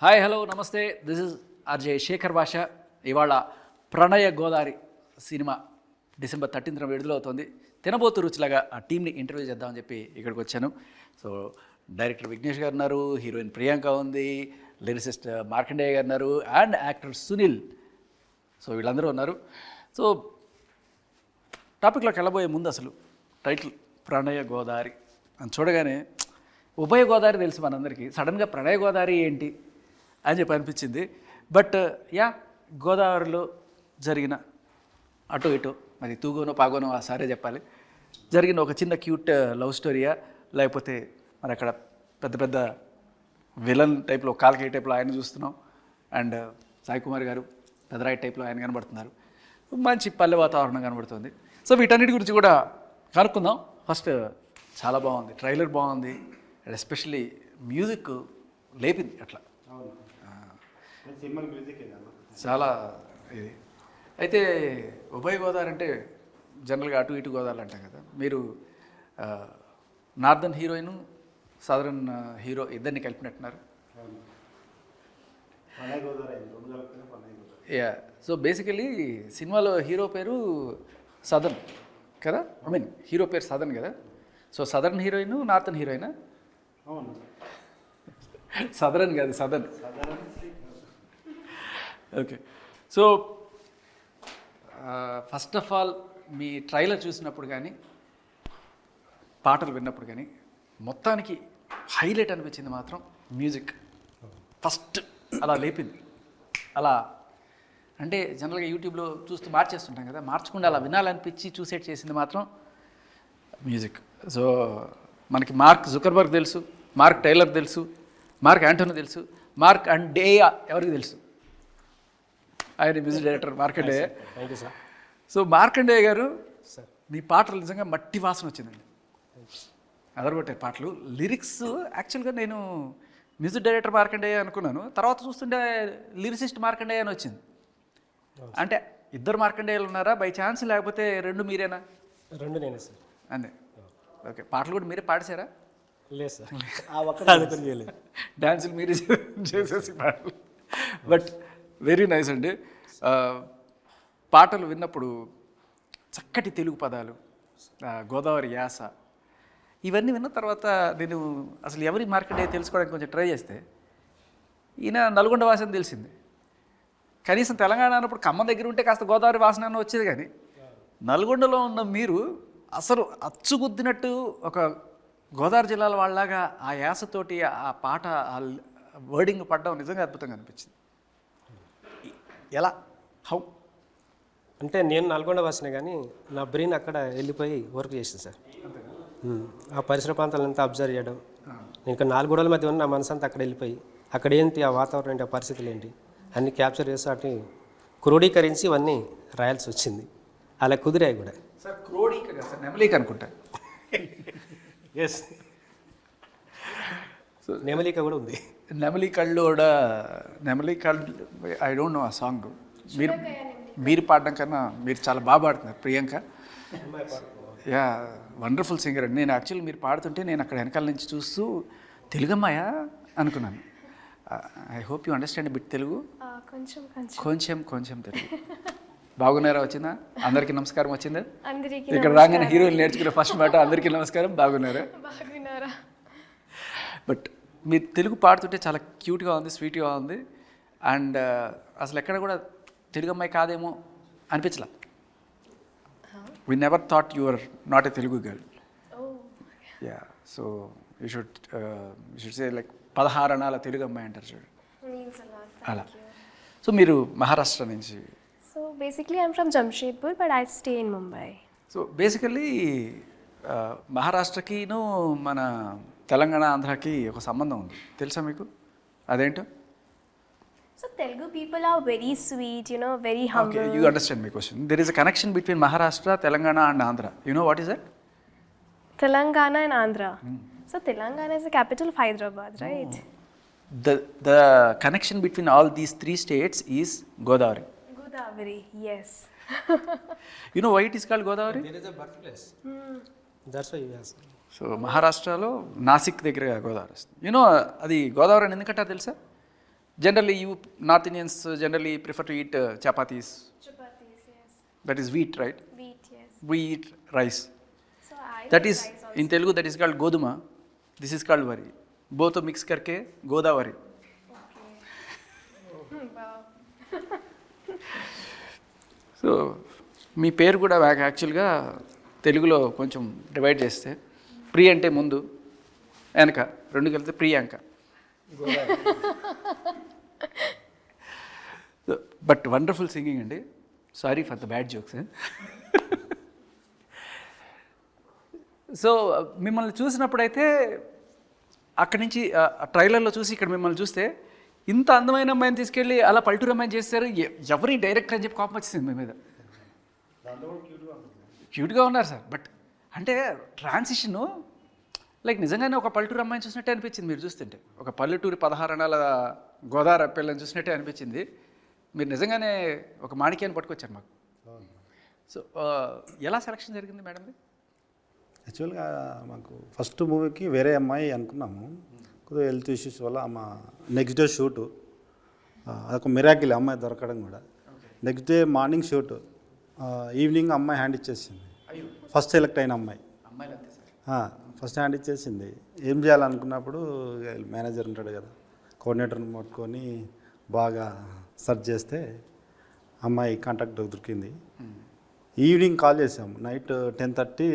Hi hello నమస్తే, this is RJ Shekhar భాష. ఇవాళ ప్రణయ గోదావరి సినిమా డిసెంబర్ 13న విడుదలవుతోంది. తినబోతు రుచిలాగా ఆ టీంని ఇంటర్వ్యూ చేద్దామని చెప్పి ఇక్కడికి వచ్చాను. సో డైరెక్టర్ విఘ్నేష్ గారు ఉన్నారు, హీరోయిన్ ప్రియాంక ఉంది, లిరిసిస్ట్ మార్కండేయ గారు ఉన్నారు, అండ్ యాక్టర్ సునీల్. సో వీళ్ళందరూ ఉన్నారు. సో టాపిక్లోకి వెళ్ళబోయే ముందు అసలు టైటిల్ ప్రణయ గోదావరి అని చూడగానే ఉభయ గోదావరి తెలుసు మనందరికీ, సడన్గా ప్రణయ గోదావరి ఏంటి అని చెప్పి అనిపించింది. బట్ గోదావరిలో జరిగిన అటు ఇటు మరి తూగోనో పాగోనో ఆ సారే చెప్పాలి, జరిగిన ఒక చిన్న క్యూట్ లవ్ స్టోరీయా, లేకపోతే మరి అక్కడ పెద్ద పెద్ద విలన్ టైప్లో కాల్కే టైప్లో ఆయన చూస్తున్నాం, అండ్ సాయి కుమార్ గారు పెదరాయి టైప్లో ఆయన కనబడుతున్నారు, మంచి పల్లె వాతావరణం కనబడుతుంది. సో వీటన్నిటి గురించి కూడా కనుక్కుందాం. ఫస్ట్ చాలా బాగుంది, ట్రైలర్ బాగుంది, అండ్ ఎస్పెషల్లీ మ్యూజిక్ లేపింది అట్లా చాలా ఇది. అయితే ఉభయ గోదావరి అంటే జనరల్గా అటు ఇటు గోదావరి అంటాం కదా, మీరు నార్దర్న్ హీరోయిన్ సదరన్ హీరో ఇద్దరిని కలిపినట్టున్నారు. యా, సో బేసికలీ సినిమాలో హీరో పేరు సదర్న్ కదా, ఐ మీన్ హీరో పేరు సదర్న్ కదా. సో సదర్న్ హీరోయిన్ నార్తర్న్ హీరోయినా? సదరన్ కాదు, southern. Okay. So first of all మీ ట్రైలర్ చూసినప్పుడు కానీ పాటలు విన్నప్పుడు కానీ మొత్తానికి హైలైట్ అనిపించింది మాత్రం మ్యూజిక్. ఫస్ట్ అలా లేపింది. అలా అంటే జనరల్గా యూట్యూబ్లో చూస్తూ మార్చేస్తుంటాం కదా, మార్చకుండా అలా వినాలనిపించి చూసేట్ చేసింది మాత్రం మ్యూజిక్. సో మనకి మార్క్ జుకర్బర్గ్ తెలుసు, మార్క్ టైలర్ తెలుసు, మార్క్ యాంటోనీ తెలుసు, మార్క్ అండ్ డేయా ఎవరికి తెలుసు, ఆయన music director Markandeya. So Markandeya గారు మీ పాటలు నిజంగా మట్టి వాసన వచ్చిందండి, అదరగొట్టే పాటలు. లిరిక్స్ యాక్చువల్గా నేను మ్యూజిక్ డైరెక్టర్ మార్కండేయ అనుకున్నాను, తర్వాత చూస్తుంటే లిరిసిస్ట్ మార్కండేయ అని వచ్చింది. అంటే ఇద్దరు మార్కండేయాలు ఉన్నారా బై ఛాన్స్, లేకపోతే రెండు మీరేనా? రెండు నేనే సార్. అంతే. ఓకే. పాటలు కూడా మీరే పాడేశారా? లేదు సార్, డాన్సులు మీరే చేసేసి పాటలు. బట్ వెరీ నైస్ అండి. పాటలు విన్నప్పుడు చక్కటి తెలుగు పదాలు, గోదావరి యాస, ఇవన్నీ విన్న తర్వాత నేను అసలు ఎవరి మార్కెట్ తెలుసుకోవడానికి కొంచెం ట్రై చేస్తే ఈయన నల్గొండ వాసన తెలిసింది. కనీసం తెలంగాణ అన్నప్పుడు ఖమ్మం దగ్గర ఉంటే కాస్త గోదావరి వాసన వచ్చేది, కానీ నల్గొండలో ఉన్న మీరు అసలు అచ్చుగుద్దినట్టు ఒక గోదావరి జిల్లాల వాళ్ళలాగా ఆ యాసతోటి ఆ పాట ఆ వర్డింగ్ పడడం నిజంగా అద్భుతంగా అనిపించింది. ఎలా, హౌ? అంటే నేను నల్గొండ వాసినే, కానీ నా బ్రెయిన్ అక్కడ వెళ్ళిపోయి వర్క్ చేసింది సార్. ఆ పరిసర ప్రాంతాలంతా అబ్జర్వ్ చేయడం, ఇంకా 4 గోడల మధ్య ఉన్న నా మనసు అంతా అక్కడ వెళ్ళిపోయి అక్కడ ఏంటి, ఆ వాతావరణం ఏంటి, ఆ పరిస్థితులు ఏంటి అన్నీ క్యాప్చర్ చేసి వాటిని క్రోడీకరించి ఇవన్నీ రాయాల్సి వచ్చింది. అలా కుదిరాయి కూడా సార్. క్రోడీక కదా సార్, నెమలీక అనుకుంటా. ఎస్, సో నెమలిక కూడా ఉంది. నెమలి కళ్ళు కూడా, నెమలి కళ్ళు, ఐ డోంట్ నో ఆ సాంగ్. మీరు పాడడం కన్నా మీరు చాలా బాగా పాడుతున్నారు ప్రియాంక. యా, వండర్ఫుల్ సింగర్ అండి. నేను యాక్చువల్లీ మీరు పాడుతుంటే నేను అక్కడ వెనకాల నుంచి చూస్తూ తెలుగమ్మాయా అనుకున్నాను. I hope you understand bit Telugu. కొంచెం కొంచెం తెలుగు. బాగున్నారా? వచ్చిందా? అందరికీ నమస్కారం వచ్చిందా? ఇక్కడ రాగానే హీరోయిన్ నేర్చుకునే ఫస్ట్ మాట అందరికీ నమస్కారం, బాగున్నారా? బట్ మీరు తెలుగు పాడుతుంటే చాలా క్యూట్గా ఉంది, స్వీట్గా ఉంది, అండ్ అసలు ఎక్కడ కూడా తెలుగు అమ్మాయి కాదేమో అనిపించలా. We never thought you are not a Telugu girl. Yeah, so you should say like 16 అణాల తెలుగు అమ్మాయి అంటారు చూడు, అలా. సో మీరు మహారాష్ట్ర నుంచి? So basically I'm from Jamshedpur but I stay in Mumbai. So basically మహారాష్ట్రకిను మన తెలంగాణ ఆంధ్రాకి ఒక సంబంధం ఉంది, తెలుసా మీకు? అదేంటో? So Telugu people are very sweet, you know, very humble. Okay, you understand my question. There is a connection between Maharashtra, Telangana and Andhra. You know what is that? Telangana and Andhra. So Telangana is the capital of Hyderabad, right? The connection between all these 3 states is Godavari. Godavari, yes. You know why it is called Godavari? There is a birthplace. That's why you ask. So మహారాష్ట్రలో నాసిక్ దగ్గర గోదావరి వస్తుంది. You know అది గోదావరి అని ఎందుకంటే తెలుసా? Generally, you North Indians generally prefer to eat chapatis. Chapatis, yes. That is wheat, right? Wheat, yes. We eat rice. So I That like is rice also. in Telugu. That is called goduma. This is called wari. Both mix करके Godavari. Wow. So మీ పేరు కూడా యాక్చువల్గా తెలుగులో కొంచెం divide చేస్తే ప్రి అంటే ముందు, వెనక రెండు కలిపితే ప్రియాంక. బట్ వండర్ఫుల్ సింగింగ్ అండి. Sorry for the bad jokes. So మిమ్మల్ని చూసినప్పుడైతే అక్కడి నుంచి ట్రైలర్లో చూసి ఇక్కడ మిమ్మల్ని చూస్తే ఇంత అందమైన అమ్మాయిని తీసుకెళ్ళి అలా పల్టూరు అమ్మాయిని చేస్తారు. ఎవరి డైరెక్టర్ అని చెప్పి కోపం వచ్చింది మీ మీద. క్యూట్గా ఉన్నారు సార్, బట్ అంటే ట్రాన్సిషను లైక్ నిజంగానే ఒక పల్లెటూరు అమ్మాయిని చూసినట్టే అనిపించింది మీరు చూస్తుంటే. ఒక పల్లెటూరి 16 అణాల గోదావరి పిల్లని చూసినట్టే అనిపించింది. మీరు నిజంగానే ఒక మాణిక్యాన్ని పట్టుకొచ్చారు మాకు. సో ఎలా సెలక్షన్ జరిగింది మేడం? యాక్చువల్గా మాకు ఫస్ట్ మూవీకి వేరే అమ్మాయి అనుకున్నాము. కొద్దిగా హెల్త్ ఇష్యూస్ వల్ల మా నెక్స్ట్ డే షూటు, అదొక మిరాకిల్ అమ్మాయి దొరకడం కూడా. Next day morning shoot, evening అమ్మాయి హ్యాండ్ ఇచ్చేసింది. ఫస్ట్ సెలెక్ట్ అయిన అమ్మాయి ఫస్ట్ హ్యాండ్ ఇచ్చేసింది. ఏం చేయాలనుకున్నప్పుడు మేనేజర్ ఉంటాడు కదా, కోఆర్డినేటర్ని పట్టుకొని బాగా సెర్చ్ చేస్తే అమ్మాయి కాంటాక్ట్ దొరికింది. ఈవినింగ్ కాల్ చేసాం, నైట్ 10:30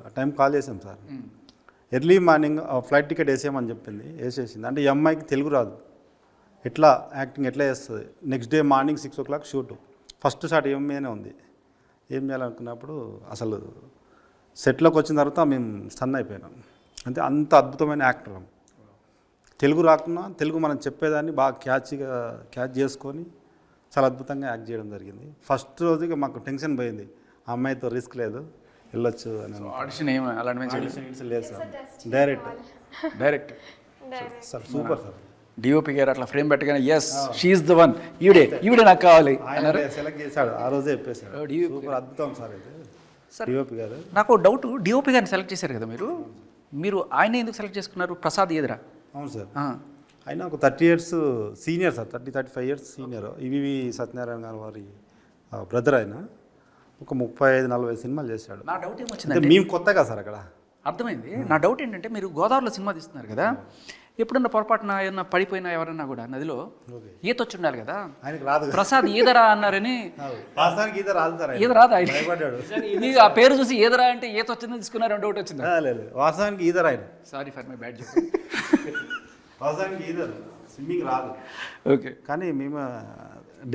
ఆ టైం కాల్ చేసాం sir. Early morning flight ticket వేసేయమని చెప్పింది, వేసేసింది. అంటే ఈ అమ్మాయికి తెలుగు రాదు, ఎట్లా యాక్టింగ్ ఎట్లా చేస్తుంది. Next day morning 6 o'clock shoot. First shot ఏమేనే ఉంది. ఏం చేయాలనుకున్నప్పుడు అసలు సెట్లోకి వచ్చిన తర్వాత మేము స్టన్ అయిపోయినాం. అంటే అంత అద్భుతమైన యాక్టర్. తెలుగు రాకున్నా తెలుగు మనం చెప్పేదాన్ని బాగా క్యాచ్ చేసుకొని చాలా అద్భుతంగా యాక్ట్ చేయడం జరిగింది. ఫస్ట్ రోజుకి మాకు టెన్షన్ పోయింది, ఆ అమ్మాయితో రిస్క్ లేదు, వెళ్ళొచ్చు అని. ఆడిషన్ ఏమి అలాంటి లేదు sir, direct sir. Super sir. DOP గారు అట్లా ఫ్రేమ్ పెట్టగానే ఎస్ షీఈస్ ద వన్, ఈవిడే నాకు కావాలి ఆయన సెలెక్ట్ చేశాడు, ఆ రోజే చెప్పేశాడు. సూపర్ అద్భుతం సార్ ఇది. డిఓపి గారు. నాకు డౌట్, డిఓపి గారిని సెలెక్ట్ చేశారు కదా మీరు ఆయన ఎందుకు సెలెక్ట్ చేసుకున్నారు? ప్రసాద్ ఎదురా? అవును సార్. ఆయన ఒక 30 years senior sir, 35 years senior. ఇవి సత్యనారాయణ గారు వారి బ్రదర్. ఆయన ఒక 35-40 సినిమాలు చేశాడు. నా డౌట్ ఏమొచ్చిందంటే మేము కొత్తగా సార్ అక్కడ అర్థమైంది. నా డౌట్ ఏంటంటే మీరు గోదావరిలో సినిమా తీస్తున్నారు కదా, ఎప్పుడన్నా పొరపాటున ఏమన్నా పడిపోయినా ఎవరన్నా కూడా నదిలో ఈత వచ్చి ఉండాలి కదా. ఆయనకు రాదు. ప్రసాద్ ఈదరా అన్నారని. ఈత రాదు సార్, ఈత రాదు ఆయన. భయపడ్డాడు. మీకు ఆ పేరు చూసి ఈదరా అంటే ఈత వచ్చిందని తీసుకున్నారని డౌట్ వచ్చింది. లేదు, వాస్తవానికి ఈదరు ఆయన. Sorry for my bad joke. వాస్తవానికి ఈదరు, స్విమ్మింగ్ రాదు. ఓకే, కానీ మేము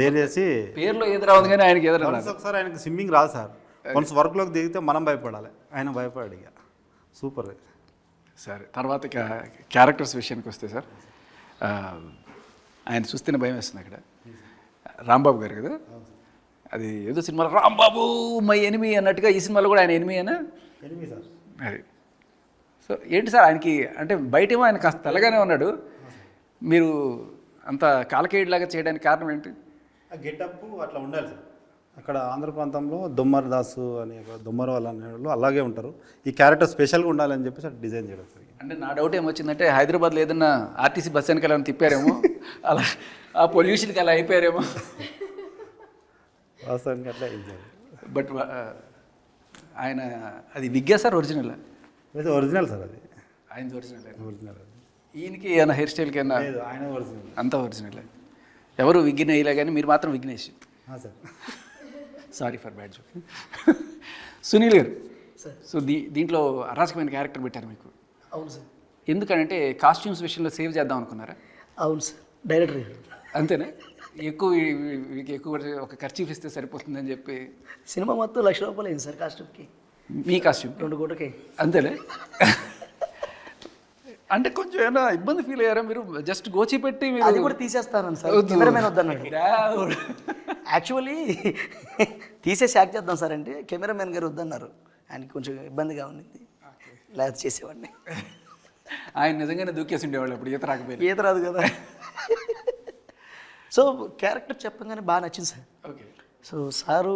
డేర్ చేసి పేరులో ఈదరా ఉంది కానీ ఆయనకి ఈదరా రాదు. ఒకసారి ఆయనకి స్విమ్మింగ్ రాదు సార్. వన్స్ వర్క్లోకి దిగితే మనం భయపడాలి, ఆయన భయపడాడు. ఇక సూపర్. సరే, తర్వాత క్యారెక్టర్స్ విషయానికి వస్తే సార్, ఆయన చూస్తేనే భయం వేస్తుంది. అక్కడ రాంబాబు గారు కదా, అది ఏదో సినిమాలో రాంబాబు మై ఎనిమి అన్నట్టుగా ఈ సినిమాలో కూడా ఆయన ఎనిమి అయినా ఎనిమిది సార్. అది సో ఏంటి సార్ ఆయనకి, అంటే బయటేమో ఆయన కాస్త తెల్లగానే ఉన్నాడు, మీరు అంత కాలకేయుడిలాగా చేయడానికి కారణం ఏంటి? ఆ గెటప్ అట్లా ఉండాలి సార్. అక్కడ ఆంధ్ర ప్రాంతంలో దొమ్మర్ దాసు అని దొమ్మర్ వాళ్ళు అనే వాళ్ళు అలాగే ఉంటారు. ఈ క్యారెక్టర్ స్పెషల్గా ఉండాలని చెప్పేసి అట్లా డిజైన్ చేయడం సార్. అంటే నా డౌట్ ఏమొచ్చిందంటే హైదరాబాద్లో ఏదన్నా ఆర్టీసీ బస్ వెనకాల ఏమైనా తిప్పారేమో, అలా ఆ పొల్యూషన్కి అలా అయిపోయారేమో. వాస్తవానికి అట్లా అయింది. బట్ ఆయన అది విగ్గా సార్ ఒరిజినల్? అయితే ఒరిజినల్ సార్, అది ఆయన ఒరిజినల్. ఒరిజినల్. ఈయనకి ఏమైనా హెయిర్ స్టైల్కి ఏమైనా? ఆయన ఒరిజినల్, అంతా ఒరిజినల్. ఎవరు విగ్గిన వేయలే కానీ మీరు మాత్రం Vignesh. Sir. Sorry for bad joke. Sunil గారు, సో దీంట్లో అరాచకమైన క్యారెక్టర్ పెట్టారు మీకు. అవును సార్. ఎందుకంటే కాస్ట్యూమ్స్ విషయంలో సేవ్ చేద్దాం అనుకున్నారా? అవును సార్, డైరెక్టర్ గారు. అంతేనా? ఎక్కువ ఒక ఖర్చు ఇస్తే సరిపోతుందని చెప్పి సినిమా మొత్తం 1,00,000 రూపాయలు అయింది సార్ కాస్ట్యూమ్కి. మీ కాస్ట్యూమ్ 2 కోట్లకి. అంతేనే? అంటే కొంచెం ఏమైనా ఇబ్బంది ఫీల్ అయ్యారా మీరు? జస్ట్ గోచి పెట్టి మీరు అది కూడా తీసేస్తాను సార్, కెమెరామెన్ వద్దన్నాడు. యాక్చువల్లీ తీసేసి యాక్ట్ చేద్దాం సార్ అంటే కెమెరామెన్ గారు వద్దన్నారు. ఆయనకి కొంచెం ఇబ్బందిగా ఉంది, లేకపోతే చేసేవాడిని. ఆయన నిజంగానే దూకేసి ఉండేవాళ్ళు అప్పుడు, ఈత రాకపోయింది. ఈత రాదు కదా. సో క్యారెక్టర్ చెప్పగానే బాగా నచ్చింది సార్. ఓకే. సో సారు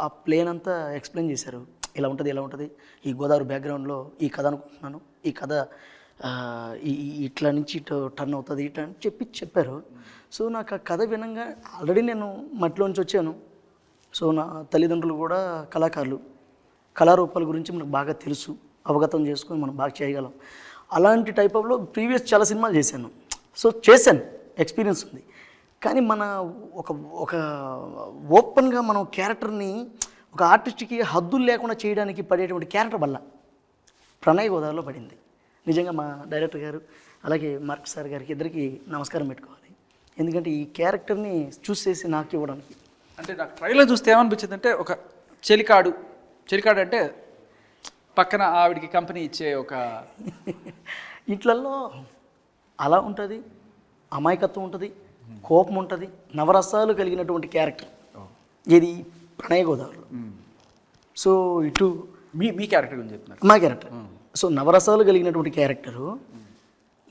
ఆ ప్లేన్ అంతా ఎక్స్ప్లెయిన్ చేశారు, ఇలా ఉంటుంది ఇలా ఉంటుంది, ఈ గోదావరి బ్యాక్గ్రౌండ్లో ఈ కథ అనుకుంటున్నాను, ఈ కథ ఇట్లా నుంచి ఇటు టర్న్ అవుతుంది ఇట్లా అని చెప్పారు. సో నాకు ఆ కథ వినంగా ఆల్రెడీ నేను మట్టిలోంచి వచ్చాను. సో నా తల్లిదండ్రులు కూడా కళాకారులు, కళారూపాల గురించి మనకు బాగా తెలుసు, అవగతం చేసుకొని మనం బాగా చేయగలం. అలాంటి టైప్ ఆఫ్లో ప్రీవియస్ చాలా సినిమాలు చేశాను. సో చేశాను, ఎక్స్పీరియన్స్ ఉంది. కానీ మన ఒక ఓపెన్గా మనం క్యారెక్టర్ని ఒక ఆర్టిస్ట్కి హద్దులు లేకుండా చేయడానికి పడేటువంటి క్యారెక్టర్ వల్ల ప్రణయ్ గోదావరిలో పడింది. నిజంగా మా డైరెక్టర్ గారు అలాగే మార్క్ సార్ గారికి ఇద్దరికి నమస్కారం పెట్టుకోవాలి. ఎందుకంటే ఈ క్యారెక్టర్ని చూస్ చేసి నాకు ఇవ్వడానికి. అంటే నాకు ట్రైలర్ చూస్తే ఏమనిపించింది అంటే ఒక చెలికాడు అంటే పక్కన ఆవిడికి కంపెనీ ఇచ్చే ఒక ఇట్లల్లో అలా ఉంటుంది, అమాయకత్వం ఉంటుంది, కోపం ఉంటుంది, నవరసాలు కలిగినటువంటి క్యారెక్టర్ ఇది ప్రణయ గోదావరిలో. సో ఇటు మీ క్యారెక్టర్ గురించి చెప్తున్నారు. మా క్యారెక్టర్ సో నవరసాలు కలిగినటువంటి character.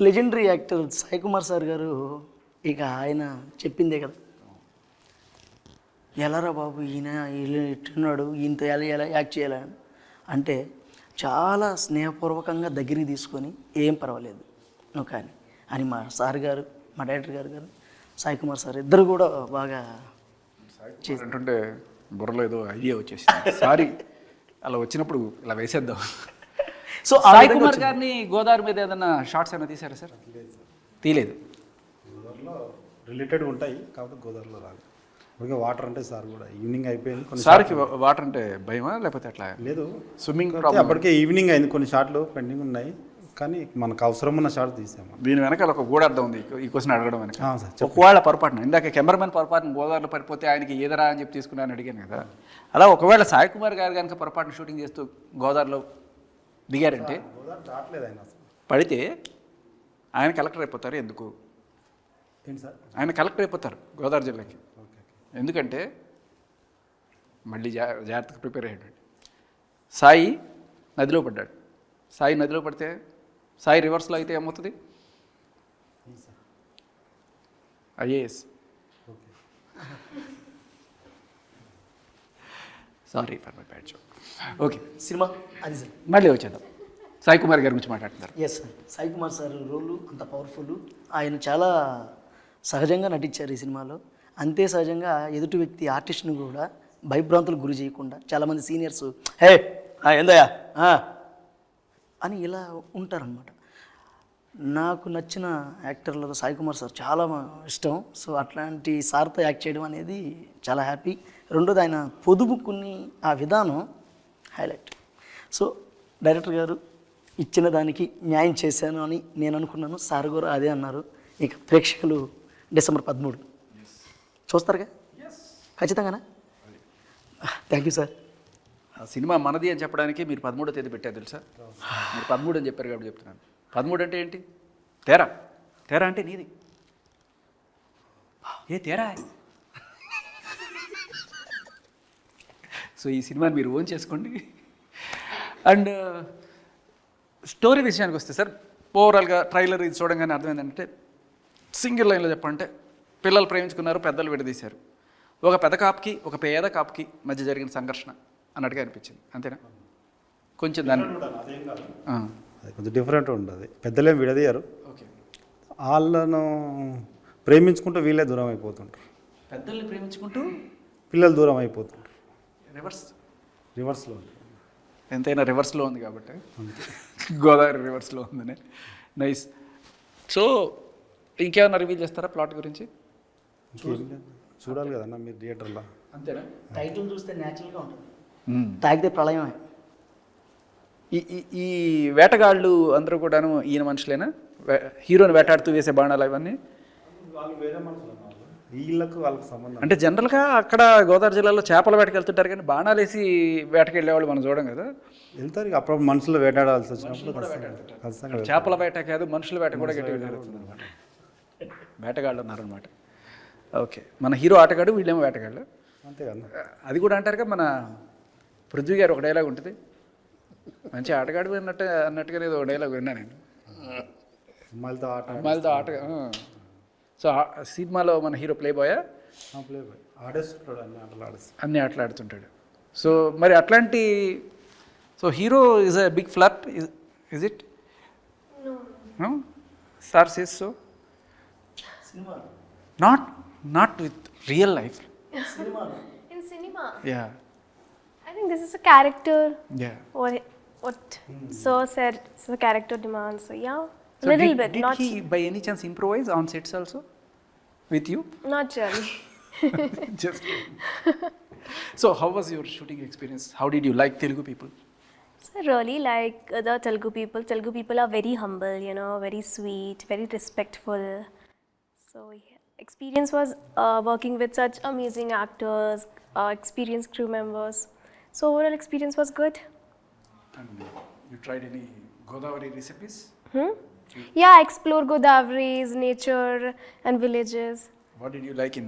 Legendary actor Sai Kumar sir గారు ఇక ఆయన చెప్పిందే కదా, ఎలారా బాబు ఈయన ఇట్టున్నాడు, ఈయనతో ఎలా యాక్ట్ చేయాలి అంటే చాలా స్నేహపూర్వకంగా దగ్గరికి తీసుకొని ఏం పర్వాలేదు నువ్వు కానీ అని మా సార్ గారు, మా డైరెక్టర్ గారు సాయి కుమార్ సార్ ఇద్దరు కూడా బాగా అంటుంటే బుర్రలో ఏదో ఐడియా వచ్చేసింది. సారీ అలా వచ్చినప్పుడు ఇలా వేసేద్దాం. సో సాయి కుమార్ గారిని గోదావరి మీద ఏదైనా షార్ట్స్ ఏమైనా తీసారా సార్? తీయలేదు. గోదావరిలో రిలేటెడ్ ఉంటాయి కాబట్టి గోదావరిలో రాలేదు. ఓకే, వాటర్ అంటే సార్ కూడా ఈవినింగ్ అయిపోయింది. కొన్ని సార్కి వాటర్ అంటే భయమా లేకపోతే అట్లా? లేదు, స్విమ్మింగ్ అప్పటికే ఈవినింగ్ అయింది. కొన్ని షాట్లు పెండింగ్ ఉన్నాయి కానీ మనకు అవసరం ఉన్న షాట్ తీసాము. దీని వెనకాల ఒక గూఢార్థం ఉంది ఈ క్వశ్చన్ అడగడం వెనక. సార్ ఒకవేళ పొరపాటున ఇందాక కెమెరామెన్ పొరపాటున గోదావరిలో పడిపోతే ఆయనకి ఏదరా అని చెప్పి తీసుకున్నాను అడిగాను కదా, అలా ఒకవేళ సాయి కుమార్ గారు కనుక పొరపాటున షూటింగ్ చేస్తూ గోదావరిలో దిగారంటే గోదావరి రావట్లేదు ఆయన అసలు. పడితే ఆయన కలెక్టర్ అయిపోతారు. ఎందుకు? ఏంటి సార్? ఆయన కలెక్టర్ అయిపోతారు గోదావరి జిల్లాకి. ఎందుకంటే మళ్ళీ జాగ్రత్తగా ప్రిపేర్ అయ్యాడు. సాయి నదిలో పడ్డాడు. సాయి నదిలో పడితే సాయి రివర్స్లో అయితే ఏమవుతుంది? IAS. Sorry for my bad joke. Okay, cinema అది సార్. మళ్ళీ వచ్చేద్దాం. సాయి కుమార్ గారి గురించి మాట్లాడుతున్నారు. Yes sir, Sai Kumar sir role అంత పవర్ఫుల్. ఆయన చాలా సహజంగా నటించారు ఈ సినిమాలో. అంతే సహజంగా ఎదుటి వ్యక్తి ఆర్టిస్ట్ని కూడా భయభ్రాంతులకు గురి చేయకుండా, చాలామంది సీనియర్స్ హే ఏందయ్యా అని ఇలా ఉంటారనమాట. నాకు నచ్చిన యాక్టర్లలో సాయి కుమార్ సార్ చాలా ఇష్టం. సో అట్లాంటి సార్తో యాక్ట్ చేయడం అనేది చాలా హ్యాపీ. రెండోది ఆయన పొదుపుకుని ఆ విధానం హైలైట్. సో డైరెక్టర్ గారు ఇచ్చిన దానికి న్యాయం చేశాను అని నేను అనుకున్నాను. సార్ గారు అదే అన్నారు. ఇక ప్రేక్షకులు డిసెంబర్ 13 చూస్తారుగా ఖచ్చితంగానా? Thank you sir. ఆ సినిమా మనది అని చెప్పడానికి మీరు 13వ తేదీ పెట్టారు తెలుసా? మీరు 13 అని చెప్పారు కాబట్టి చెప్తున్నాను. 13 అంటే ఏంటి? తేరా. తేరా అంటే నీది. ఏ తేరా? సో ఈ సినిమాని మీరు ఓన్ చేసుకోండి. అండ్ స్టోరీ విషయానికి వస్తే సార్, ఓవరాల్గా ట్రైలర్ ఇది చూడంగానే అర్థమైందంటే సింగిల్ లైన్లో చెప్పంటే పిల్లలు ప్రేమించుకున్నారు, పెద్దలు విడదీశారు. ఒక పెద్ద కాపుకి ఒక పేద కాపుకి మధ్య జరిగిన సంఘర్షణ అన్నట్టుగా అనిపించింది. అంతేనా? కొంచెం దాన్ని అది కొంచెం డిఫరెంట్ ఉంటుంది. పెద్దలేం విడదీయరు, ఓకే. వాళ్ళను ప్రేమించుకుంటూ వీళ్ళే దూరం అయిపోతుంటారు. పెద్దల్ని ప్రేమించుకుంటూ పిల్లలు దూరం అయిపోతుంటారు. రివర్స్లో ఎంతైనా రివర్స్లో ఉంది కాబట్టి గోదావరి రివర్స్లో ఉందని. నైస్. సో ఇంకేమన్నా రివీల్ చేస్తారా ప్లాట్ గురించి? చూడాలి కదన్నా మీరు థియేటర్లో. అంతేనా? టైటిల్ చూస్తే న్యాచురల్గా ఉంటుంది. తాగితే ప్రళయమే. ఈ వేటగాళ్ళు అందరూ కూడాను ఈయన మనుషులేనా? హీరోని వేటాడుతూ వేసే బాణాలు అవన్నీ వాళ్ళు వేరే మనుషులు, వీళ్ళకు వాళ్ళకి సంబంధం. అంటే జనరల్గా అక్కడ గోదావరి జిల్లాలో చేపల వేటకి వెళ్తుంటారు కానీ బాణాలు వేసి వేటకి వెళ్ళేవాళ్ళు మనం చూడం కదా. వెళ్తారు ఇక అప్పుడు మనుషులు వేటాడాల్సి వచ్చినప్పుడు ఖచ్చితంగా చేపల వేట కాదు, మనుషుల వేట కూడా గట్టిగా జరుగుతుంది అనమాట. వేటగాళ్ళు ఉన్నారనమాట. ఓకే, మన హీరో ఆటగాడు, వీళ్ళేమో వేటగాళ్ళు. అంతే కదా. అది కూడా అంటారుగా, మన పృథ్వీ గారు ఒక డైలాగ్ ఉంటుంది, మంచి ఆటగాడు అన్నట్టుగా ఏదో ఒక డైలాగ్ విన్నా నేను. అమ్మాయిలతో ఆట. సో సినిమాలో మన హీరో ప్లే బాయ్ ఆడేస్తుంటాడు, అన్ని ఆటలు ఆడేస్తాడు, అన్నీ ఆటలాడుతుంటాడు. సో మరి అట్లాంటి, so hero is a big flirt, is it? No? Sir says so. Not with real life. In cinema, Yeah. I think this is a character. Yeah. What Sir said, it's a character demand. So yeah, So little did, bit, did not he by any chance improvise on sets also with you? not really. Just. So how was your shooting experience? How did you like Telugu people? So I really like the Telugu people. Telugu people are very humble, very sweet, very respectful. So yeah, experience was working with such amazing actors, experienced crew members. So overall experience was good. And you tried any Godavari recipes? Yeah, explore Godavari's nature and villages. What did you like in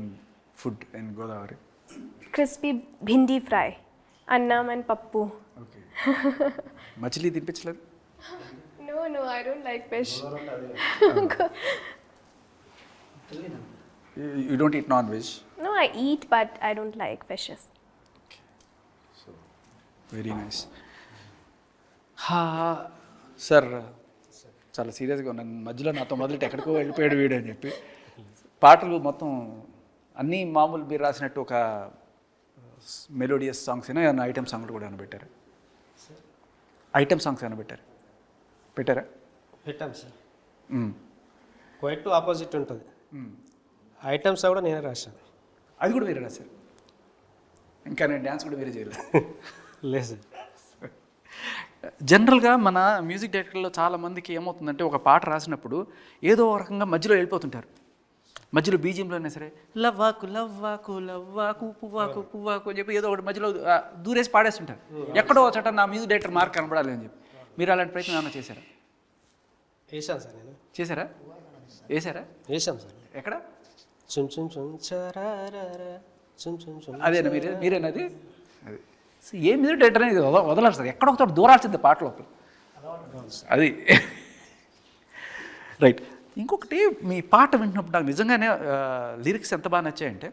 food in Godavari? Crispy bhindi fry, annam and pappu. Okay. మచిలీ తినిపించలేదు? No, I don't like fish. You don't eat non-veg? No, I eat, but I don't like fishes. Very nice. Sir చాలా సీరియస్గా ఉన్నాను. మధ్యలో నాతో మొదలెట్టి ఎక్కడికో వెళ్ళిపోయాడు వీడు అని చెప్పి పాటలు మొత్తం అన్నీ మామూలు మీరు రాసినట్టు ఒక మెలోడియస్ సాంగ్స్ అయినా ఏమైనా ఐటమ్ సాంగ్లు కూడా ఏమైనా పెట్టారా? ఐటమ్ సాంగ్స్ ఏమైనా పెట్టారా? పెట్టాం సార్. మ్మ్. క్వైట్ ఆపోజిట్ ఉంటుంది. ఐటమ్స్ కూడా నేనే రాశాను. అది కూడా మీరే రాశారు? ఇంకా నేను డ్యాన్స్ కూడా మీరే చేయలేదు. లేదు సార్. జనరల్గా మన మ్యూజిక్ డైరెక్టర్లో చాలామందికి ఏమవుతుందంటే ఒక పాట రాసినప్పుడు ఏదో ఒక రకంగా మధ్యలో వెళ్ళిపోతుంటారు. మధ్యలో బీజియంలోనే సరే లవ్వాకు లవ్వాకు లవ్వాకు పువ్వాకు పువ్వాకు అని చెప్పి ఏదో ఒకటి మధ్యలో దూరేసి పాడేస్తుంటారు. ఎక్కడో ఒక చోట నా మ్యూజిక్ డైరెక్టర్ మార్క్ కనబడాలి అని చెప్పి. మీరు అలాంటి ప్రయత్నం ఏమైనా చేశారా? వేసాను సార్ నేను. చేశారా? వేసాం సార్. ఎక్కడ? చుమ్ చుమ్ చుమ్ చరారారా చుమ్ చుమ్ చుమ్. అదేనా మీరేనది? అది ఏ మ్యూజిక్ డైరెక్టర్ అనేది వదలారు సార్. ఎక్కడో ఒక చోట దూరాల్సింది పాట లోపల. అది రైట్. ఇంకొకటి మీ పాట వింటున్నప్పుడు నాకు నిజంగానే లిరిక్స్ ఎంత బాగా నచ్చాయంటే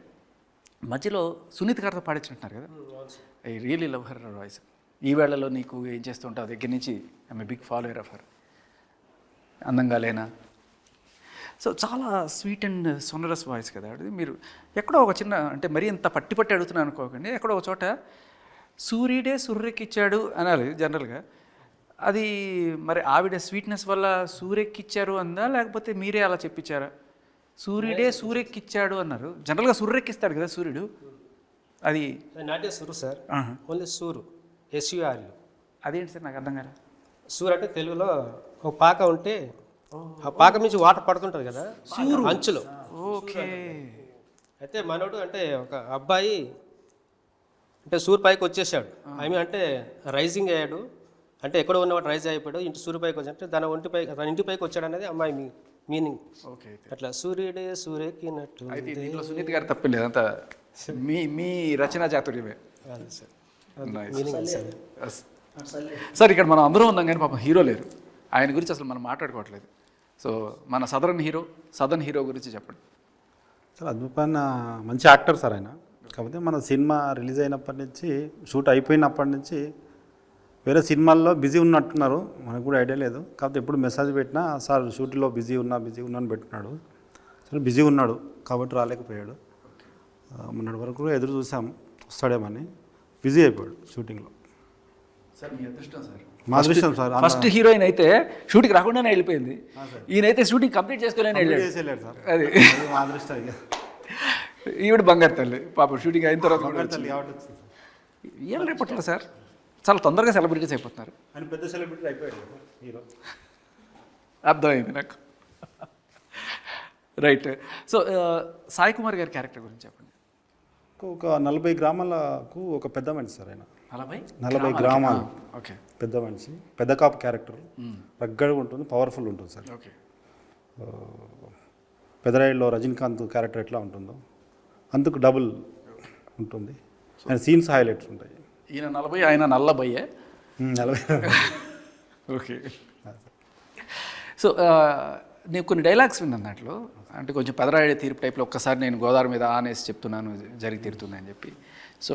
మధ్యలో సునీత్ గారితో పాడించినట్టున్నారు కదా. I really love her voice. ఈ వేళలో నీకు ఏం చేస్తుంటావు దగ్గర నుంచి I'm a big follower of her. అందంగా లేనా. సో చాలా స్వీట్ అండ్ సొనరస్ వాయిస్ కదా అది. మీరు ఎక్కడో ఒక చిన్న అంటే మరీ ఇంత పట్టి అడుగుతున్నాను అనుకోకండి. ఎక్కడో ఒక చోట సూర్యుడే సూర్యకిచ్చాడు అనాలి జనరల్గా. అది మరి ఆవిడ స్వీట్నెస్ వల్ల సూర్యెక్కిచ్చారు అందా లేకపోతే మీరే అలా చెప్పించారా? సూర్యుడే సూర్యెక్కిచ్చాడు అన్నారు. జనరల్గా సూర్యెక్కిస్తాడు కదా సూర్యుడు. అది నాటే సూరు సార్. ఓన్లీ సూరు SURU. అదేంటి సార్ నాకు అర్థం కాలే. సూర్ అంటే తెలుగులో ఒక పాక ఉంటే ఆ పాక నుంచి వాటర్ పడుతుంటుంది కదా సూరు అంచులో. ఓకే. అయితే మనోడు అంటే ఒక అబ్బాయి అంటే సూర్ పైకి వచ్చేసాడు. ఐ మీన్ అంటే రైజింగ్ అయ్యాడు. అంటే ఎక్కడో ఉన్నవాడు రైజ్ అయిపోయాడు. ఇంటి సూర్యు పైకి వచ్చి తన ఇంటి పైకి వచ్చాడు అనేది అమ్మాయి మీనింగ్. ఓకే. అట్లా సూర్యుడే సూర్యకినట్టు. అయితే దీంట్లో సునీత్ గారు తప్పలేదు అంతా మీ రచనా చాతుర్యమే. సార్ ఇక్కడ మనం అందరూ ఉన్నాం కానీ పాపం హీరో లేరు. ఆయన గురించి అసలు మనం మాట్లాడుకోవట్లేదు. సో మన సదరన్ హీరో గురించి చెప్పండి సార్. అద్భుతమైన మంచి యాక్టర్ సార్ ఆయన. కాకపోతే మన సినిమా రిలీజ్ అయినప్పటి నుంచి షూట్ అయిపోయినప్పటి నుంచి వేరే సినిమాల్లో బిజీ ఉన్నట్టున్నారు. మనకు కూడా ఐడియా లేదు. కాకపోతే ఎప్పుడు మెసేజ్ పెట్టినా సార్ షూట్లో బిజీ ఉన్నా అని పెట్టున్నాడు. సరే బిజీ ఉన్నాడు కాబట్టి రాలేకపోయాడు. మొన్నటి వరకు ఎదురు చూసాం వస్తాడేమని. బిజీ అయిపోయాడు షూటింగ్లో. సార్ మీ అదృష్టం సార్. మా అదృష్టం సార్. ఫస్ట్ హీరోయిన్ అయితే షూటింగ్ రాకుండానే వెళ్ళిపోయింది. ఈయనైతే షూటింగ్ కంప్లీట్ చేసుకోలేని వెళ్ళాడు సార్. అది మా అదృష్టం. ఈవిడ బంగారు తల్లి పాపం షూటింగ్ అయిన తర్వాత ఏం రేపట్ల సార్ చాలా తొందరగా సెలబ్రిటీస్ అయిపోతున్నారు. ఆయన పెద్ద సెలబ్రిటీ అయిపోయాడు హీరో. అర్థమైంది నాకు. రైట్. సో సాయి కుమార్ గారి క్యారెక్టర్ గురించి చెప్పండి. ఒక 40 గ్రామాలకు ఒక పెద్ద మనిషి సార్ ఆయన. 40 గ్రామాలు. ఓకే. పెద్ద మనిషి, పెద్ద కాపు క్యారెక్టర్. రగ్గడగా ఉంటుంది, పవర్ఫుల్ ఉంటుంది సార్. ఓకే. పెదరాయిలో రజనీకాంత్ క్యారెక్టర్ ఎట్లా ఉంటుందో అందుకు డబుల్ ఉంటుంది. ఆయన సీన్స్ హైలైట్స్ ఉంటాయి. ఈయన 40 ఆయన నల్లబయ్యే. 40. ఓకే. సో నేను కొన్ని డైలాగ్స్ విన్నాను దాంట్లో. అంటే కొంచెం పెదరాయుడు తీర్పు టైప్లో ఒక్కసారి నేను గోదావరి మీద ఆనేసి చెప్తున్నాను జరిగి తీరుతుంది అని చెప్పి. సో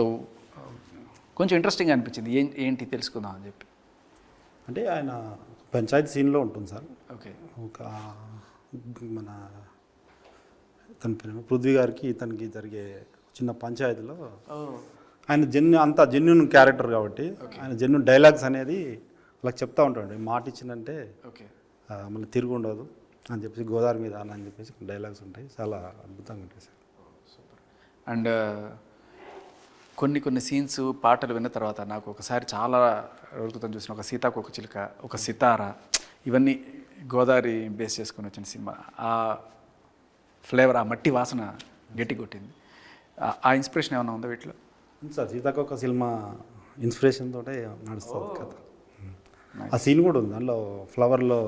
కొంచెం ఇంట్రెస్టింగ్ అనిపించింది. ఏంటి తెలుసుకుందాం అని చెప్పి. అంటే ఆయన పంచాయతీ సీన్లో ఉంటుంది సార్. ఓకే. ఒక మన తన పేరు పృథ్వీ గారికి ఇతనికి జరిగే చిన్న పంచాయతీలో ఆయన అంత జెన్యున్ క్యారెక్టర్ కాబట్టి ఆయన జెన్యున్ డైలాగ్స్ అనేది వాళ్ళకి చెప్తా ఉంటాడు. మాట ఇచ్చిందంటే ఓకే. మళ్ళీ తిరుగు ఉండదు అని చెప్పేసి గోదావరి మీద అని చెప్పేసి డైలాగ్స్ ఉంటాయి. చాలా అద్భుతంగా ఉంటాయి సార్. అండ్ కొన్ని సీన్స్ పాటలు విన్న తర్వాత నాకు ఒకసారి చాలా రోజుల క్రితం చూసిన ఒక సీతాకోక చిలుక, ఒక సితార, ఇవన్నీ గోదావరి బేస్ చేసుకొని వచ్చిన సినిమా. ఆ ఫ్లేవర్, ఆ మట్టి వాసన గట్టి కొట్టింది. ఆ ఇన్స్పిరేషన్ ఏమైనా ఉందా వీటిలో? సార్ సీతాకోక సినిమా ఇన్స్పిరేషన్ తోటే నడుస్తుంది కథ. ఆ సీన్ కూడా ఉంది దాంట్లో. ఫ్లవర్లో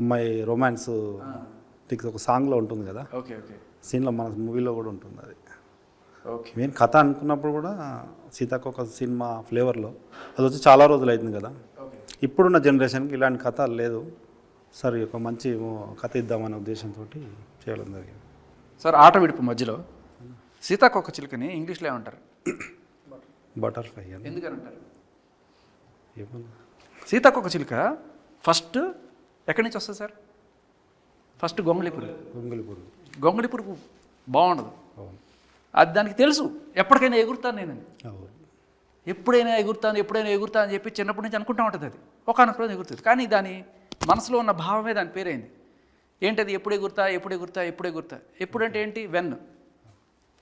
అమ్మాయి రొమాన్స్ ఒక సాంగ్లో ఉంటుంది కదా. ఓకే. ఓకే. సీన్లో మన మూవీలో కూడా ఉంటుంది అది. ఓకే. మెయిన్ కథ అనుకున్నప్పుడు కూడా సీతాకోక సినిమా ఫ్లేవర్లో అది వచ్చి చాలా రోజులు అవుతుంది కదా. ఇప్పుడున్న జనరేషన్కి ఇలాంటి కథ లేదు సార్. ఒక మంచి కథ ఇద్దామనే ఉద్దేశంతో చేయడం జరిగింది సార్. ఆట విడుపు మధ్యలో సీతాకోక చిలుకని ఇంగ్లీష్లో ఏమంటారు? బటర్ఫ్లై అని. ఎందుకని అంటారు? ఏమన్నా సీతాకోక చిలుక ఫస్ట్ ఎక్కడి నుంచి వస్తుంది సార్? ఫస్ట్ గొంగళి పురుగు. గొంగళి పురుగు బాగుండదు. అవును. అది దానికి తెలుసు ఎప్పటికైనా ఎగురుతాను నేనని. అవును. ఎప్పుడైనా ఎగురుతా అని చెప్పి చిన్నప్పటి నుంచి అనుకుంటా ఉంటుంది. అది ఒకనొక రోజు ఎగురుతుంది. కానీ దాని మనసులో ఉన్న భావమే దాని పేరైంది. ఏంటది? ఎప్పుడు ఎగురుతా. ఎప్పుడంటే ఏంటి? వెన్.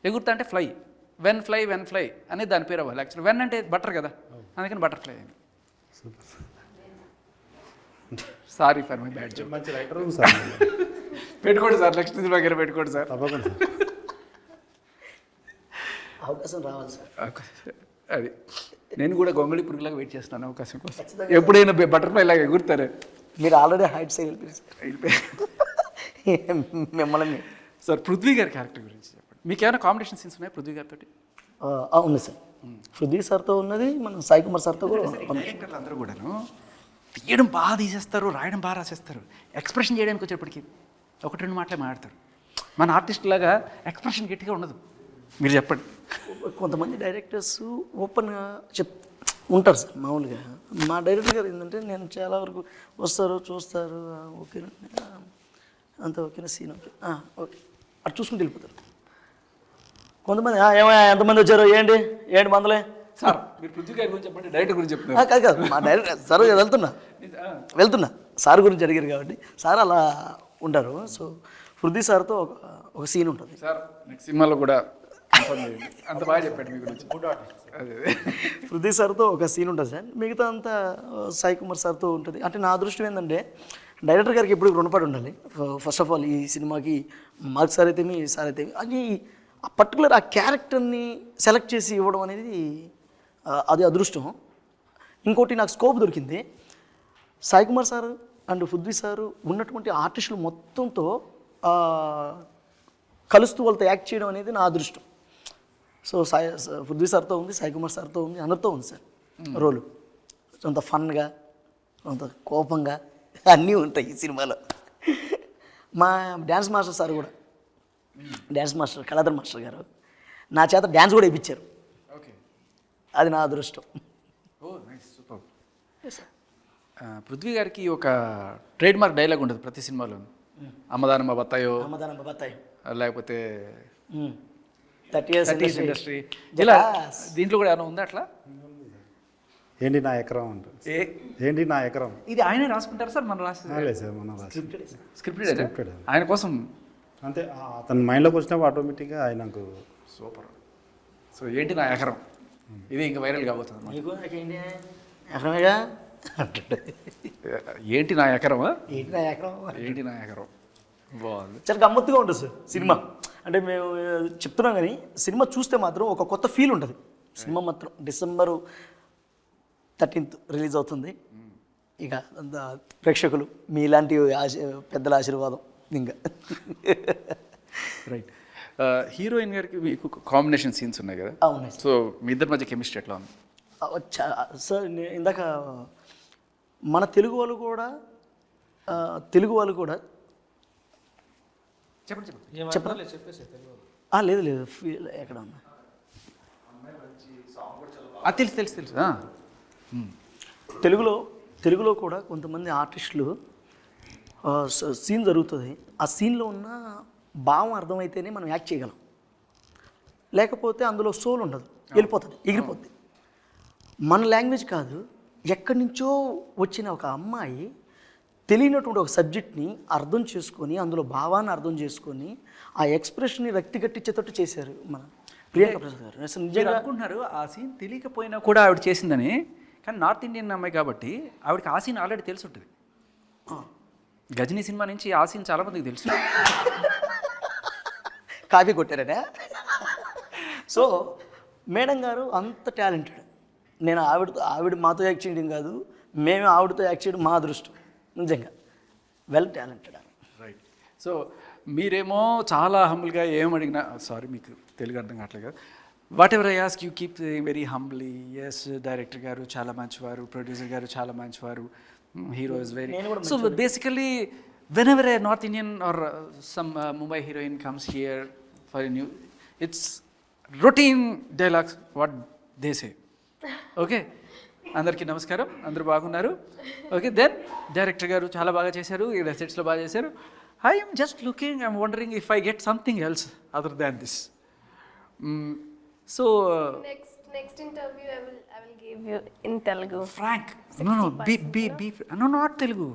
ఎగురుతా అంటే ఫ్లై. వెన్ ఫ్లై అనేది దాని పేరు అవ్వాలి. యాక్చువల్లీ వెన్ అంటే బటర్ కదా, అందుకని బటర్ఫ్లై అయింది. Sorry for my bad joke. మంచి రైటర్ సార్. పెట్టుకోండి సార్, నెక్స్ట్ దగ్గర పెట్టుకోండి సార్. తప్పకుండా సార్. అవకాశం రావాలి సార్. అది నేను కూడా గొంగళి పురుగులాగా వెయిట్ చేస్తున్నాను అవకాశం కోసం. ఎప్పుడైనా బటర్ఫ్లై లాగా ఎగురుతారు. మీరు ఆల్రెడీ హైట్ సైడ్ మిమ్మల్ని. సార్ పృథ్వీ గారి క్యారెక్టర్ గురించి చెప్పండి. మీకు ఏమైనా కాంబినేషన్ సీన్స్ ఉన్నాయి పృథ్వీ గారితో? ఉంది సార్. పృథ్వీ సార్తో ఉన్నది, మన సాయి కుమార్ సార్తో కూడా. డైరెక్టర్లు అందరూ కూడాను తీయడం బాగా తీసేస్తారు, రాయడం బాగా రాసేస్తారు. ఎక్స్ప్రెషన్ చేయడానికి వచ్చేప్పటికి ఒకటి రెండు మాటలే మాట్లాడతారు. మన ఆర్టిస్ట్ లాగా ఎక్స్ప్రెషన్ గట్టిగా ఉండదు. మీరు చెప్పండి. కొంతమంది డైరెక్టర్స్ ఓపెన్గా ఉంటారు సార్. మామూలుగా మా డైరెక్టర్ గారు ఏంటంటే, నేను చాలా వరకు వస్తారు, చూస్తారు, ఓకేనా అంత ఓకేనా, సీన్ ఓకే ఓకే అటు చూసుకుంటూ వెళ్ళిపోతారు. కొంతమంది ఏమయ్యా ఎంతమంది వచ్చారు, ఏంటి మందలే సార్. మీరు పృథ్వీ గారి గురించి చెప్పండి, డైరెక్టర్ గురించి చెప్తున్నారు. కాదు మా డైరెక్టర్ సార్ వెళ్తున్నా సార్ గురించి అడిగారు కాబట్టి సార్ అలా ఉంటారు. సో పృథ్వీ సార్తో ఒక సీన్ ఉంటుంది సార్. నెక్స్ట్ సినిమాలో కూడా అంత బాగా చెప్పాడు మీ గురించి. పృథ్వీ సార్తో ఒక సీన్ ఉంటుంది సార్. మిగతా అంతా సాయి కుమార్ సార్తో ఉంటుంది. అంటే నా అదృష్టం ఏంటంటే, డైరెక్టర్ గారికి ఎప్పుడు రుణపడి ఉండాలి. ఫస్ట్ ఆఫ్ ఆల్ ఈ సినిమాకి మార్క్ సార్ అయితేమి, సార్ అయితేమి, అది ఆ పర్టికులర్ ఆ క్యారెక్టర్ని సెలెక్ట్ చేసి ఇవ్వడం అనేది అది అదృష్టం. ఇంకోటి నాకు స్కోప్ దొరికింది. Sai Kumar sir and Prithvi sir ఉన్నటువంటి ఆర్టిస్టులు మొత్తంతో కలుస్తూ వాళ్ళతో యాక్ట్ చేయడం అనేది నా అదృష్టం. సో పృథ్వీ సార్తో ఉంది, సాయి కుమార్ సార్తో ఉంది, అందరితో ఉంది సార్ రోలు. కొంత ఫన్గా, కొంత కోపంగా అన్నీ ఉంటాయి ఈ సినిమాలో. మా డ్యాన్స్ మాస్టర్ సార్ కూడా, డ్యాన్స్ మాస్టర్ కళాధర్ మాస్టర్ గారు నా చేత డ్యాన్స్ కూడా వేయించారు. ఓకే. అది నా అదృష్టం. ఓ నైస్, సూపర్. పృథ్వీ గారికి ఒక ట్రేడ్ మార్క్ డైలాగ్ ఉంటుంది ప్రతి సినిమాలోనూ. అమ్మదానమ్మ బత్తాయో, లేకపోతే 30 years ఇండస్ట్రీ, ఇలా దీంట్లో కూడా ఏమైనా ఉందా అట్లా? ఏంటి నా ఎకరం అంటారు. ఏంటి నా ఎకరం. ఇది ఆయనే రాసుకుంటారు సార్? మనం రాసి లేదు సార్, మనం స్క్రిప్టెడ్ ఆయన కోసం అంతే. అతని మైండ్లోకి వచ్చినప్పుడు ఆటోమేటిక్గా ఆయనకు. సూపర్. సో ఏంటి నా ఎకరం, ఇది ఇంకా వైరల్ కాబోతుంది. ఎకరమేగా ఏంటి నా ఎకరమా? ఏంటి నా ఎకరం బాగుంది. చాలా గమ్మత్తుగా ఉంటుంది సార్ సినిమా. అంటే మేము చెప్తున్నాం కానీ సినిమా చూస్తే మాత్రం ఒక కొత్త ఫీల్ ఉంటుంది. సినిమా మాత్రం December 13th రిలీజ్ అవుతుంది. ఇక ప్రేక్షకులు మీ ఇలాంటి పెద్దల ఆశీర్వాదం ఇంకా. రైట్. హీరోయిన్ గారికి మీకు కాంబినేషన్ సీన్స్ ఉన్నాయి కదా? అవునాయి. సో మీ ఇద్దరి మధ్య కెమిస్ట్రీ ఎట్లా ఉంది? సార్ ఇందాక మన తెలుగు వాళ్ళు కూడా చెప్పండి. లేదు ఫీల్ ఎక్కడ ఉన్నా తెలుసు. తెలుగులో తెలుగులో కూడా కొంతమంది ఆర్టిస్టులు సీన్ జరుగుతుంది, ఆ సీన్లో ఉన్న భావం అర్థమైతేనే మనం యాక్ట్ చేయగలం, లేకపోతే అందులో సోల్ ఉండదు, వెళ్ళిపోతుంది, ఎగిరిపోద్ది. మన లాంగ్వేజ్ కాదు, ఎక్కడి నుంచో వచ్చిన ఒక అమ్మాయి తెలియనటువంటి ఒక సబ్జెక్ట్ని అర్థం చేసుకొని అందులో భావాన్ని అర్థం చేసుకొని ఆ ఎక్స్ప్రెషన్ని రక్తి కట్టించేటట్టు చేశారు మన ప్రియాంక ప్రసాద్ గారు. అసలు మీరు నిజంగా అనుకుంటున్నారు ఆ సీన్ తెలియకపోయినా కూడా ఆవిడ చేసిందని, కానీ నార్త్ ఇండియన్ అమ్మాయి కాబట్టి ఆవిడకి ఆ సీన్ ఆల్రెడీ తెలిసి ఉంటుంది. గజనీ సినిమా నుంచి ఆ సీన్ చాలా మందికి తెలుసు. కాపీ కొట్టారనే. సో మేడం గారు అంత టాలెంటెడ్. నేను ఆవిడ మాతో యాక్ట్ చేయడం కాదు, మేము ఆవిడతో యాక్ట్ చేయడం మా అదృష్టం. నిజంగా వెల్ టాలెంటెడ్ అని. రైట్. సో మీరేమో చాలా హంబుల్గా ఏమడిగినా, సారీ మీకు తెలుగు అర్థం కావట్లేదు కదా, whatever I ask you keep very humbly. Yes, director గారు చాలా మంచివారు, ప్రొడ్యూసర్ గారు చాలా మంచివారు, hero is very. So basically whenever a North Indian or some Mumbai heroine comes here for new, it's routine dialogues what they say. Okay, అందరికీ నమస్కారం, అందరూ బాగున్నారు. ఓకే, దెన్ డైరెక్టర్ గారు చాలా బాగా చేశారు, ఈ సెట్స్లో బాగా చేశారు. I'm just looking, I'm wondering if I get something else other than this. So Next interview I will give you in Telugu. frank, no, be no, not Telugu.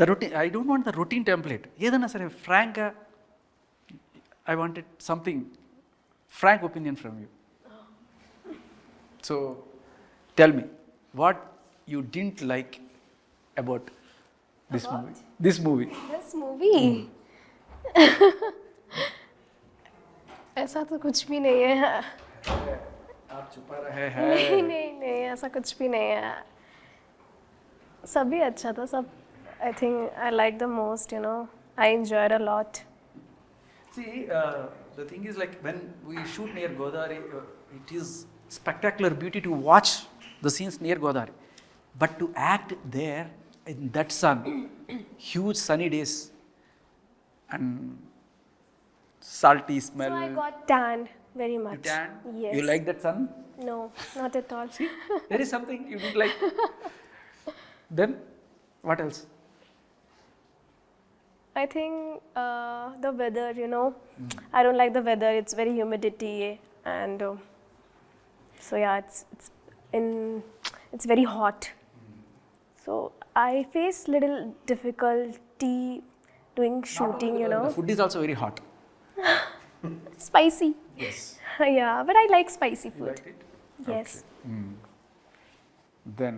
The routine, I don't want the routine template. ఏదైనా సరే ఫ్రాంక్గా, I wanted something frank opinion from you. So tell me what you didn't like about this movie. This movie ऐसा तो कुछ भी नहीं है. आप छुपा रहे हैं. नहीं ऐसा कुछ भी नहीं है. सभी अच्छा था, सब. I think I like the most, you know. I enjoyed a lot. See, the thing is, like, when we shoot near Godavari, it is spectacular beauty to watch the scenes near Godavari. But to act there in that sun, huge sunny days and salty smell. So I got tanned very You much. tan? Yes. You like that sun? No, not at all. There is something you didn't like. Then, what else? I think the weather, you know. I don't like the weather. It's very humidity and so yeah, it's very hot. So I face little difficulty doing shooting, you know. The food is also very hot. Spicy. Yes. Yeah, but I like spicy You food. liked it? Yes. Then,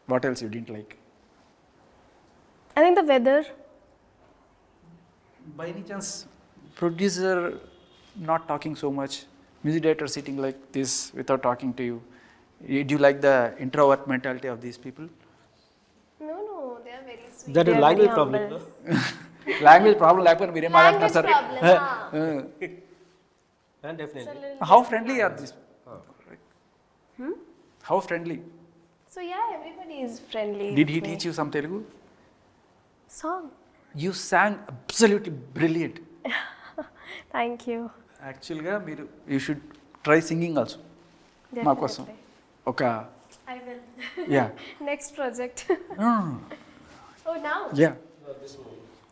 what else you didn't like? I think the weather. By any chance, producer not talking so much, music director sitting like this without talking to you. Do you like the introvert mentality of these people? No, they are very sweet. That They is are language very problem. humble. Language problem లేకపోతే మీరేం మాట్లాడుతున్నారు sir? Definitely. How friendly are these? How friendly? So yeah, everybody is friendly. Did he with me. teach you some Telugu? Song? You sang absolutely brilliant. Thank you. యాక్చువల్గా మీరు you should try singing also మా కోసం Definitely. ఒక I will. Yeah Next project. Oh, now? Yeah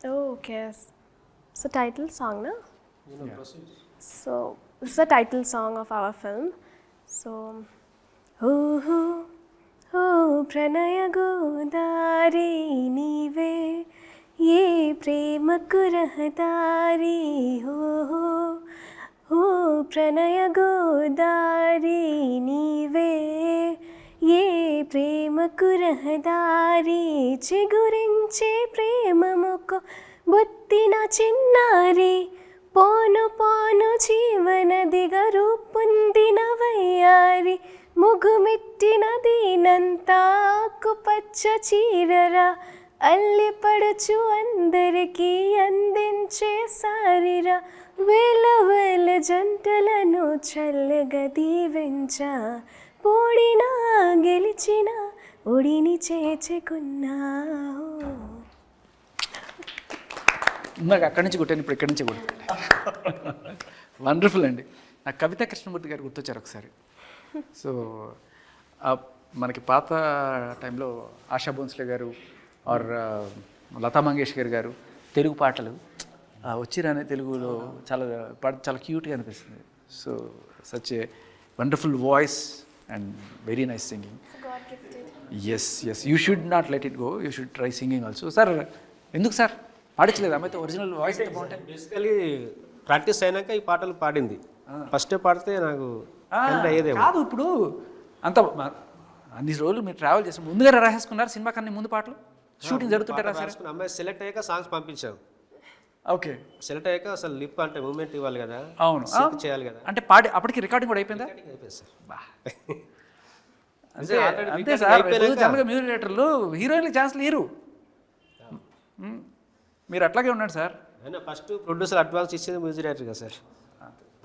Oh, okay. So title song, no? So this is the title song of our film. So, pranaya godari nive ye premaku rahdari ho pranaya godari nive ఏ ప్రేమకు రహదారి చిగురించే ప్రేమముకు బుత్తిన చిన్నారి పోను పోను జీవనదిగా రూపొందిన వయ్యారి ముగుమిట్టిన దీనంతా ఆకుపచ్చ చీరరా అల్లిపడుచు అందరికీ అందించే సారిరా వేల వేల జంటలను చల్లగా దీవించా ఓడినా గెలిచినా ఒడిని చేర్చుకున్నా. నాకు అక్కడి నుంచి కొట్టాను, ఇప్పుడు ఇక్కడి నుంచి కొట్టాను. వండర్ఫుల్ అండి. నాకు కవితా కృష్ణమూర్తి గారు గుర్తొచ్చారు ఒకసారి. సో మనకి పాత టైంలో ఆశా భోన్స్లే గారు ఆర్ లతా మంగేష్కర్ గారు తెలుగు పాటలు వచ్చిరానే తెలుగులో చాలా క్యూట్గా అనిపిస్తుంది. So such a wonderful voice and very nice singing. Yes you should not let it go, you should try singing also. Sir ఎందుకు సార్ పాడించలేదు? అమ్మాయితో ఒరిజినల్ వాయిస్ అయితే బాగుంటాయి. బేసికలీ ప్రాక్టీస్ అయినాక ఈ పాటలు పాడింది. ఫస్ట్ పాడితే నాకు అయ్యేదేమో కాదు. ఇప్పుడు అంత అన్ని రోజులు మీరు ట్రావెల్ చేసి ముందుగా రాసేసుకున్నారు సినిమా కన్నా ముందు పాటలు షూటింగ్ జరుగుతుంటే రాశారు. అమ్మాయి సెలెక్ట్ అయ్యాక సాంగ్స్ పంపించాం. ఓకే, సెలెక్ట్ అయ్యాక అసలు లిప్ అంటే మూమెంట్ ఇవ్వాలి కదా, అవును sync చేయాలి కదా. అంటే పాడి అప్పటికి రికార్డింగ్ కూడా అయిపోయిందా? అయిపోయింది సార్. అంతే సార్. జనరల్గా మ్యూజిక్ డైరెక్టర్లు హీరోయిన్కి ఛాన్స్లు ఇరు. మీరు అట్లాగే ఉన్నాడు సార్. అయినా ఫస్ట్ ప్రొడ్యూసర్ అడ్వాన్స్ ఇచ్చేది మ్యూజిక్ డైరెక్టర్ కదా సార్.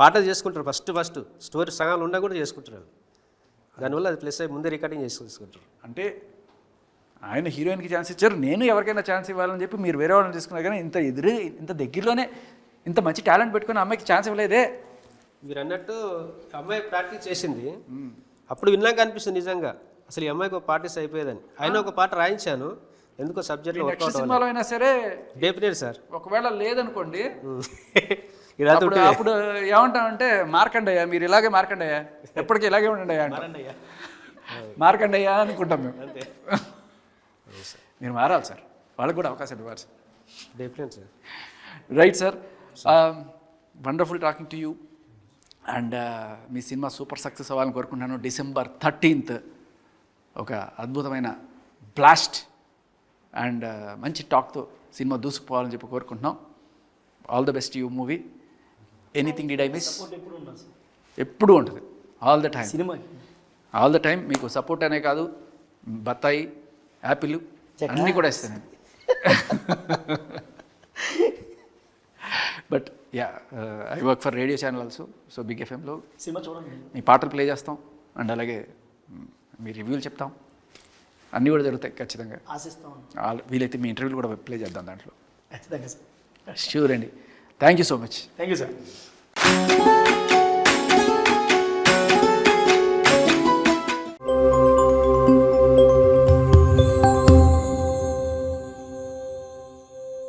పాటలు చేసుకుంటారు ఫస్ట్ స్టోరీ సగాలు ఉన్నా కూడా చేసుకుంటారు. దానివల్ల అది ప్లస్ అయ్యి ముందే రికార్డింగ్ చేసుకుంటారు. అంటే ఆయన హీరోయిన్కి ఛాన్స్ ఇచ్చారు, నేను ఎవరికైనా ఛాన్స్ ఇవ్వాలని చెప్పి మీరు వేరే వాళ్ళని తీసుకున్నారు. కానీ ఇంత దగ్గరలోనే ఇంత మంచి టాలెంట్ పెట్టుకుని అమ్మాయికి ఛాన్స్ ఇవ్వలేదే. మీరు అన్నట్టు అమ్మాయి ప్రాక్టీస్ చేసింది, అప్పుడు విన్నాక అనిపిస్తుంది నిజంగా అసలు ఈ అమ్మాయికి ఒక పార్టీస్ అయిపోయేదని. ఆయన ఒక పాట రాయించాను, ఎందుకో సబ్జెక్ట్లో నెక్స్ట్ సినిమాలో అయినా సరే డెఫినెట్ సార్. ఒకవేళ లేదనుకోండి అప్పుడు ఏమంటామంటే మార్కండయ్య, మీరు ఇలాగే మార్కండయ్య, ఎప్పటికీ ఇలాగే ఉండండి అంట. మార్కండయ్య అనుకుంటాం మేము. మీరు మారాలి సార్, వాళ్ళకి కూడా అవకాశం ఇవ్వాలి sir. Definite sir. Right sir, wonderful talking to you. And me cinema super success అవ్వాలని కోరుకుంటున్నాను. December 13th ఒక అద్భుతమైన బ్లాస్ట్ అండ్ మంచి టాక్తో సినిమా దూసుకుపోవాలని చెప్పి కోరుకుంటున్నాం. All the best you movie. Anything did I miss? ఎప్పుడూ ఉంటుంది, ఆల్ ద టైమ్. సినిమాకి ఆల్ ద టైమ్ మీకు సపోర్ట్ అనే కాదు, బత్తాయి, యాపిల్ అన్నీ కూడా ఇస్తాను. But yeah, I work for radio channel also. So big ఎఫ్ఎంలో సినిమా చూడండి, మీ పాటలు ప్లే చేస్తాం అండ్ అలాగే మీ రివ్యూలు చెప్తాం, అన్నీ కూడా జరుగుతాయి ఖచ్చితంగా. ఆశిస్తాం. వీలైతే మీ ఇంటర్వ్యూలు కూడా ప్లే చేద్దాం దాంట్లో. ఖచ్చితంగా సార్. షూర్ అండి. Thank you so much. Thank you sir.